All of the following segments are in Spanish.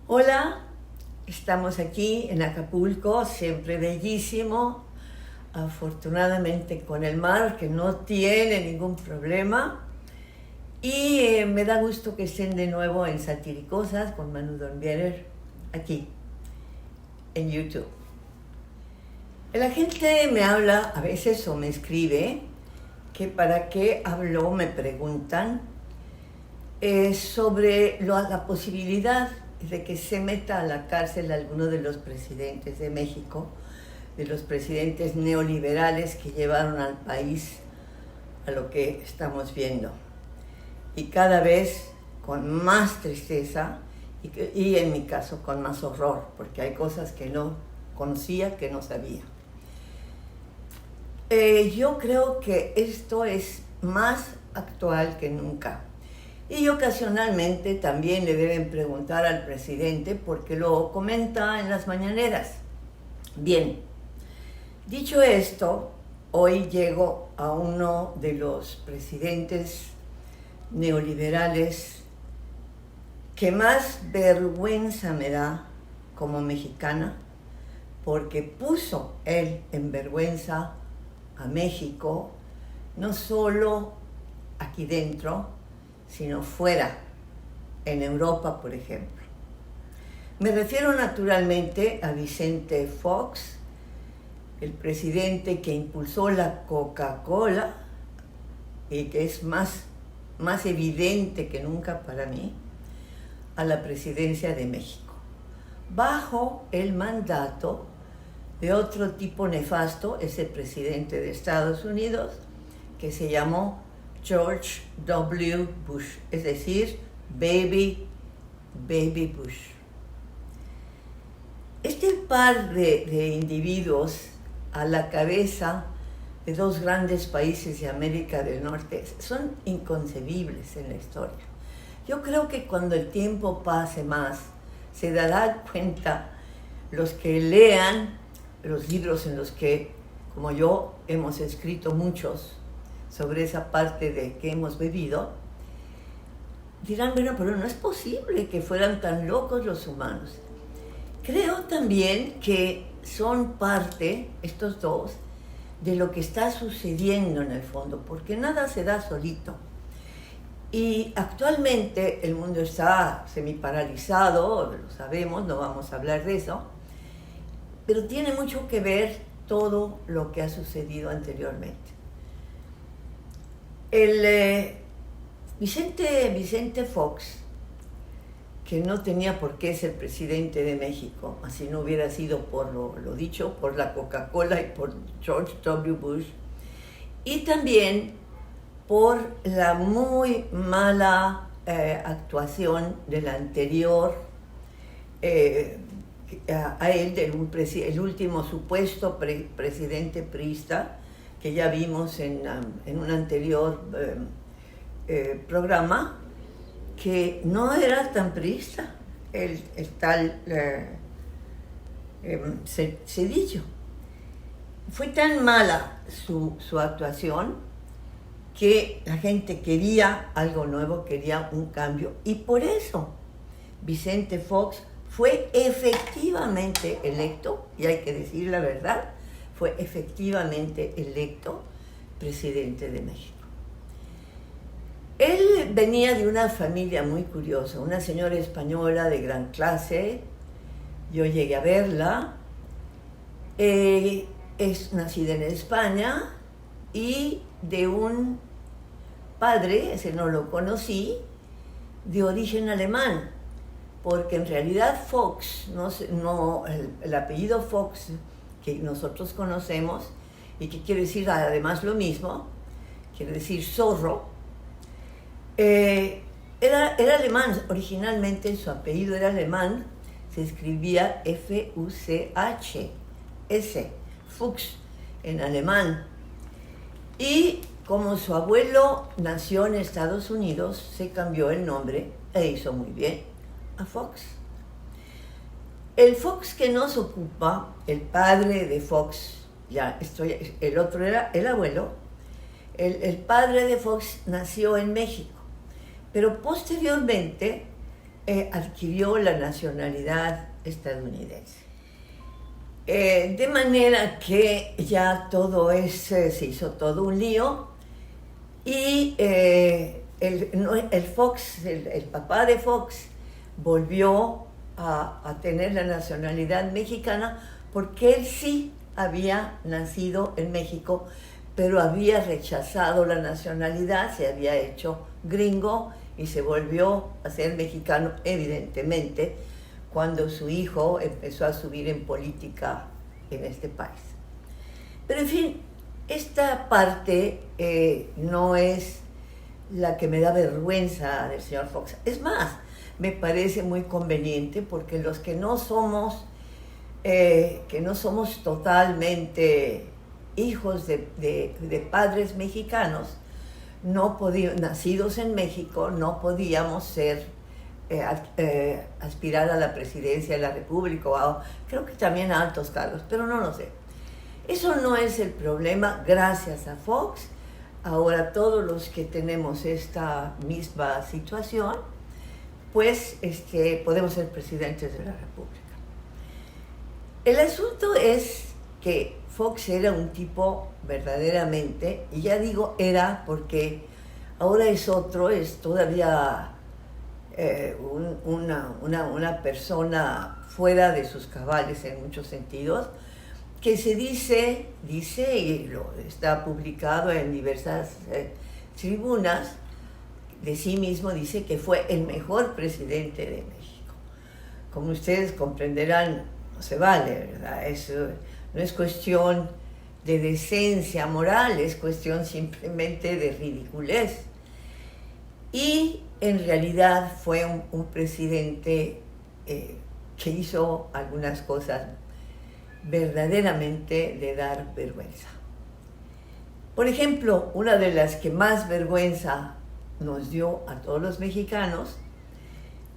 Hola, estamos aquí en Acapulco, siempre bellísimo, afortunadamente con el mar que no tiene ningún problema. Y me da gusto que estén de nuevo en Satiricosas con Manu Dornbierer, aquí, en YouTube. La gente me habla a veces o me escribe que para qué hablo, me preguntan, sobre la posibilidad de que se meta a la cárcel alguno de los presidentes de México, de los presidentes neoliberales que llevaron al país a lo que estamos viendo. Y cada vez con más tristeza y en mi caso con más horror, porque hay cosas que no conocía, que no sabía. Yo creo que esto es más actual que nunca. Y ocasionalmente también le deben preguntar al presidente porque lo comenta en las mañaneras. Bien, dicho esto, hoy llego a uno de los presidentes neoliberales que más vergüenza me da como mexicana, porque puso él en vergüenza a México, no solo aquí dentro, sino fuera, en Europa, por ejemplo. Me refiero naturalmente a Vicente Fox, el presidente que impulsó la Coca-Cola y que es más evidente que nunca para mí, a la presidencia de México, bajo el mandato de otro tipo nefasto, ese presidente de Estados Unidos, que se llamó George W. Bush, es decir, Baby Bush. Este par de individuos a la cabeza de dos grandes países de América del Norte son inconcebibles en la historia. Yo creo que cuando el tiempo pase más, se darán cuenta los que lean los libros en los que, como yo, hemos escrito muchos sobre esa parte de que hemos vivido, dirán, bueno, pero no es posible que fueran tan locos los humanos. Creo también que son parte, estos dos, de lo que está sucediendo en el fondo, porque nada se da solito. Y actualmente el mundo está semiparalizado, lo sabemos, no vamos a hablar de eso, pero tiene mucho que ver todo lo que ha sucedido anteriormente. Vicente Fox, que no tenía por qué ser presidente de México, así no hubiera sido por lo dicho, por la Coca-Cola y por George W. Bush, y también por la muy mala actuación del anterior a él, el último supuesto presidente priista, que ya vimos en un anterior programa, que no era tan priista, el tal Zedillo. Fue tan mala su actuación que la gente quería algo nuevo, quería un cambio, y por eso Vicente Fox fue efectivamente electo, y hay que decir la verdad, fue efectivamente electo presidente de México. Él venía de una familia muy curiosa, una señora española de gran clase, yo llegué a verla, es nacida en España y de un padre, ese no lo conocí, de origen alemán, porque en realidad Fox, el apellido Fox que nosotros conocemos y que quiere decir además lo mismo, quiere decir zorro, era alemán, originalmente su apellido era alemán, se escribía F-U-C-H-S, Fuchs en alemán, y como su abuelo nació en Estados Unidos, se cambió el nombre e hizo muy bien a Fox. El Fox que nos ocupa, el padre de Fox, el otro era el abuelo, el padre de Fox nació en México, pero posteriormente adquirió la nacionalidad estadounidense. De manera que ya todo se hizo todo un lío y el Fox, el papá de Fox, volvió a tener la nacionalidad mexicana porque él sí había nacido en México, pero había rechazado la nacionalidad, se había hecho gringo y se volvió a ser mexicano, evidentemente, cuando su hijo empezó a subir en política en este país. Pero en fin, esta parte no es la que me da vergüenza del señor Fox. Es más, me parece muy conveniente porque los que no somos totalmente hijos de padres mexicanos, nacidos en México, no podíamos aspirar a la presidencia de la República, creo que también a altos cargos, pero no lo sé. Eso no es el problema, gracias a Fox. Ahora todos los que tenemos esta misma situación, pues podemos ser presidentes de la República. El asunto es que Fox era un tipo verdaderamente, y ya digo era porque ahora es otro, es todavía una persona fuera de sus cabales en muchos sentidos, que se dice, y está publicado en diversas tribunas, de sí mismo dice que fue el mejor presidente de México. Como ustedes comprenderán, no se vale, ¿verdad? No es cuestión de decencia moral, es cuestión simplemente de ridiculez. Y en realidad fue un presidente que hizo algunas cosas verdaderamente de dar vergüenza. Por ejemplo, una de las que más vergüenza nos dio a todos los mexicanos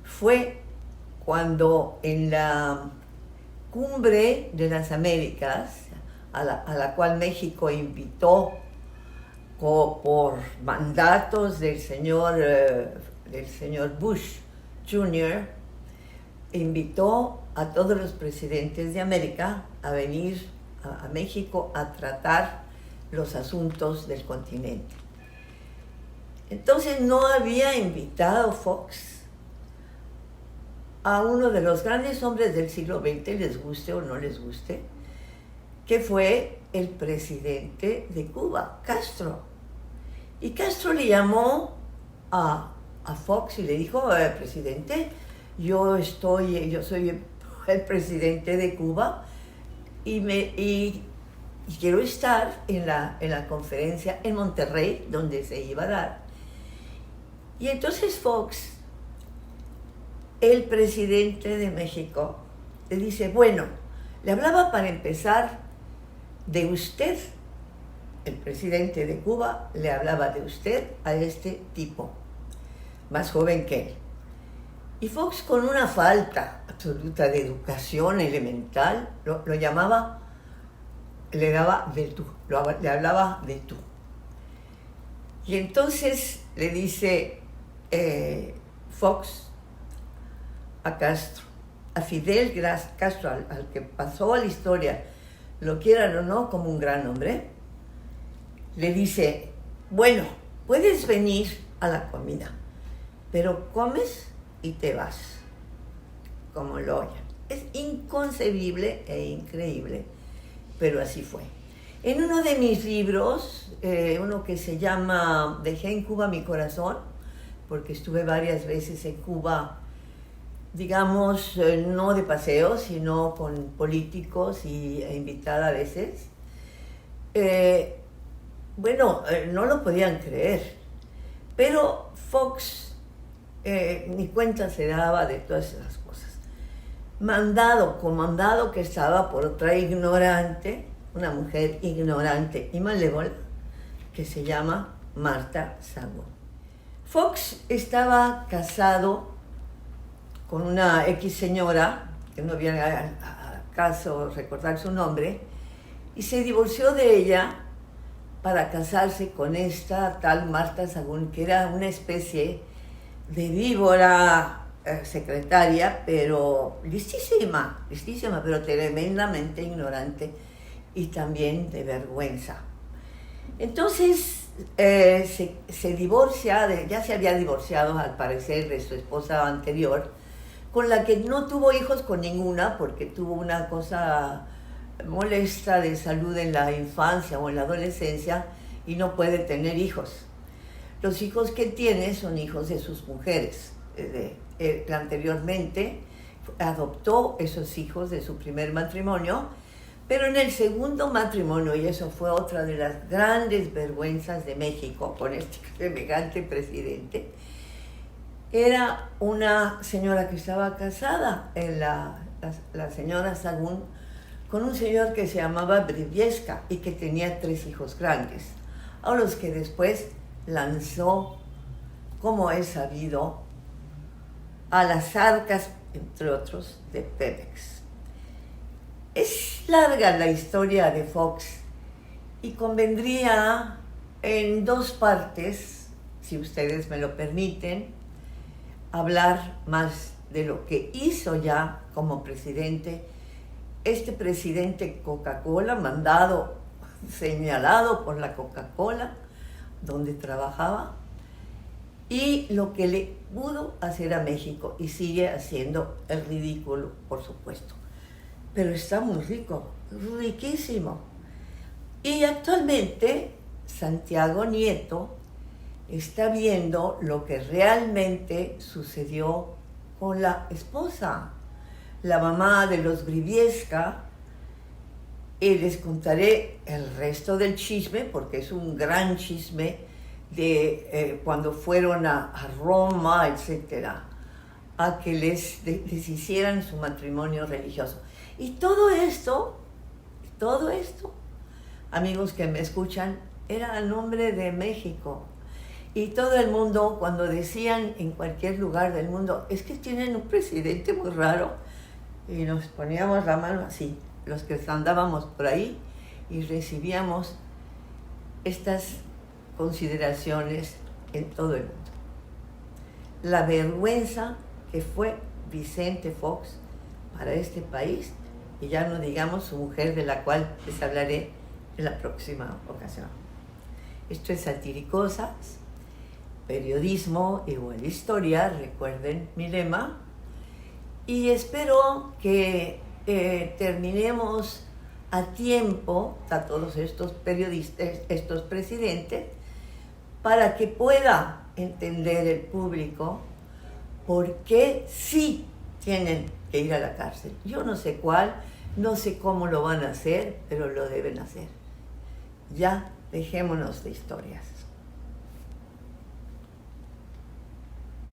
fue cuando en la Cumbre de las Américas, a la cual México invitó por mandatos del señor Bush Jr., invitó a todos los presidentes de América a venir a México a tratar los asuntos del continente. Entonces no había invitado Fox a uno de los grandes hombres del siglo XX, les guste o no les guste, que fue el presidente de Cuba, Castro. Y Castro le llamó a Fox y le dijo, presidente, yo soy el presidente de Cuba y quiero estar en la conferencia en Monterrey, donde se iba a dar. Y entonces Fox, el presidente de México, le dice, bueno, le hablaba para empezar de usted, el presidente de Cuba, le hablaba de usted a este tipo, más joven que él. Y Fox, con una falta absoluta de educación elemental, lo llamaba, le daba de tú, le hablaba de tú. Y entonces le dice Fox a Castro, a Fidel Castro, al que pasó a la historia, lo quieran o no, como un gran hombre, le dice, bueno, puedes venir a la comida, pero comes y te vas, como lo oyen. Es inconcebible e increíble, pero así fue. En uno de mis libros, uno que se llama Dejé en Cuba mi corazón, porque estuve varias veces en Cuba, digamos, no de paseo, sino con políticos e invitada a veces. No lo podían creer, pero Fox ni cuenta se daba de todas esas cosas. Comandado que estaba por otra ignorante, una mujer ignorante y malévola, que se llama Marta Sagún. Fox estaba casado con una X señora, que no viene a caso recordar su nombre, y se divorció de ella para casarse con esta tal Marta Sagún, que era una especie de víbora secretaria, pero listísima, listísima, pero tremendamente ignorante y también de vergüenza. Entonces se divorcia, ya se había divorciado al parecer de su esposa anterior, con la que no tuvo hijos con ninguna, porque tuvo una cosa molesta de salud en la infancia o en la adolescencia y no puede tener hijos. Los hijos que tiene son hijos de sus mujeres. Anteriormente adoptó esos hijos de su primer matrimonio, pero en el segundo matrimonio, y eso fue otra de las grandes vergüenzas de México con este semejante presidente, era una señora que estaba casada, la señora Sagún, con un señor que se llamaba Briviesca y que tenía 3 hijos grandes, a los que después lanzó, como es sabido, a las arcas, entre otros, de Pemex. Es larga la historia de Fox y convendría en 2 partes, si ustedes me lo permiten, hablar más de lo que hizo ya como presidente, este presidente Coca-Cola, señalado por la Coca-Cola, donde trabajaba, y lo que le pudo hacer a México, y sigue haciendo el ridículo, por supuesto. Pero está muy rico, riquísimo. Y actualmente Santiago Nieto está viendo lo que realmente sucedió con la esposa, la mamá de los Briviesca, y les contaré el resto del chisme, porque es un gran chisme de cuando fueron a Roma, etcétera, a que les hicieran su matrimonio religioso. Y todo esto, amigos que me escuchan, era a nombre de México. Y todo el mundo, cuando decían en cualquier lugar del mundo, es que tienen un presidente muy raro, y nos poníamos la mano así, los que andábamos por ahí, y recibíamos estas consideraciones en todo el mundo. La vergüenza que fue Vicente Fox para este país, y ya no digamos su mujer, de la cual les hablaré en la próxima ocasión. Esto es Satiricosas, periodismo igual historia, recuerden mi lema, y espero que terminemos a tiempo a todos estos periodistas, estos presidentes, para que pueda entender el público por qué sí tienen que ir a la cárcel. Yo no sé cuál, no sé cómo lo van a hacer, pero lo deben hacer. Ya, dejémonos de historias.